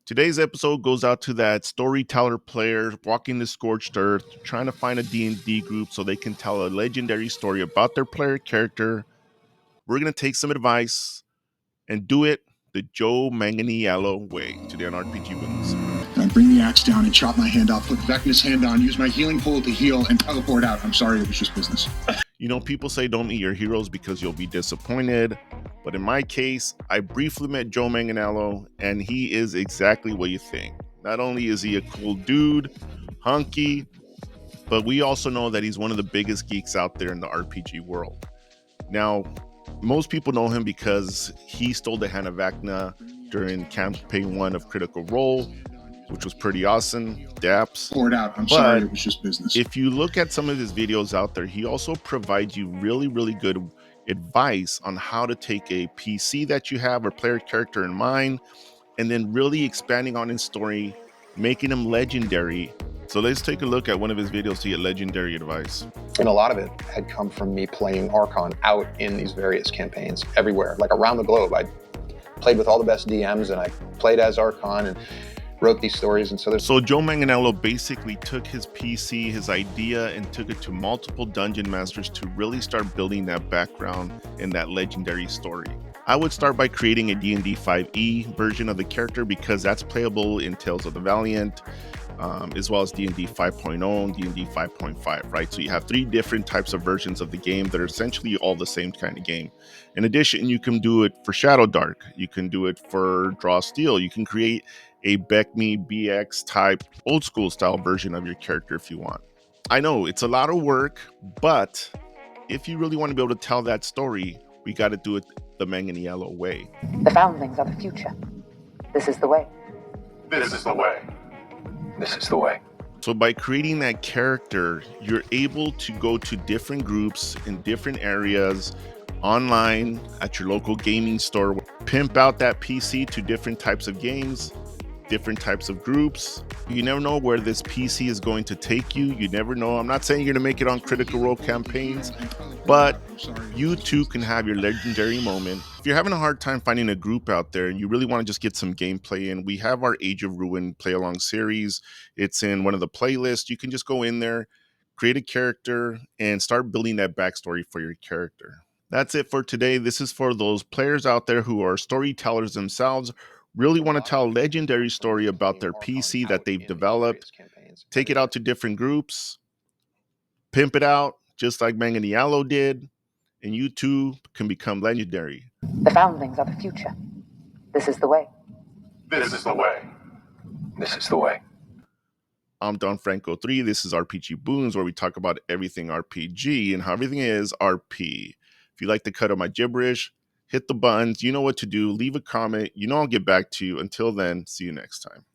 Today's episode goes out to that storyteller player walking the scorched earth, trying to find a D&D group so they can tell a legendary story about their player character. We're going to take some advice and do it the Joe Manganiello way today on RPG Boons. I bring the axe down and chop my hand off, put Vecna's hand on, use my healing pool to heal, and teleport out. I'm sorry, it was just business. You know, people say don't meet your heroes because you'll be disappointed. But in my case, I briefly met Joe Manganiello, and he is exactly what you think. Not only is he a cool dude, hunky, but we also know that he's one of the biggest geeks out there in the RPG world. Now, most people know him because he stole the hand of Vecna during campaign 1 of Critical Role, which was pretty awesome. Daps. Poured out. I'm sorry, it was just business. If you look at some of his videos out there, he also provides you really, really good advice on how to take a PC that you have or player character in mind, and then really expanding on his story, making him legendary. So let's take a look at one of his videos to get legendary advice. And a lot of it had come from me playing Archon out in these various campaigns everywhere, like around the globe. I played with all the best DMs and I played as Archon and wrote these stories. And so Joe Manganiello basically took his PC, his idea, and took it to multiple dungeon masters to really start building that background and that legendary story. I would start by creating a D&D 5e version of the character because that's playable in Tales of the Valiant, as well as D&D 5.0 and D&D 5.5, right? So you have 3 different types of versions of the game that are essentially all the same kind of game. In addition, you can do it for Shadow Dark. You can do it for Draw Steel. You can create a Beckme BX type old school style version of your character if you want. I know it's a lot of work, but if you really want to be able to tell that story, we got to do it the Manganiello way. The foundlings are the future. This is the way. This is the way. This is the way. So by creating that character, you're able to go to different groups in different areas, online, at your local gaming store, pimp out that PC to different types of games, different types of groups. You never know where this PC is going to take you. You never know. I'm not saying you're going to make it on Critical Role campaigns, but you too can have your legendary moment. If you're having a hard time finding a group out there and you really want to just get some gameplay in, we have our Age of Ruin play along series. It's in one of the playlists. You can just go in there, create a character, and start building that backstory for your character. That's it for today. This is for those players out there who are storytellers themselves, really want to tell a legendary story about their PC that they've developed, take it out to different groups, pimp it out just like Manganiello did, and you too can become legendary. The foundlings are the future. This is the way. This is the way. This is the way. I'm Don Franco 3. This is RPG Boons, where we talk about everything RPG and how everything is RP. If you like to cut out my gibberish, hit the buttons. You know what to do. Leave a comment. You know I'll get back to you. Until then, see you next time.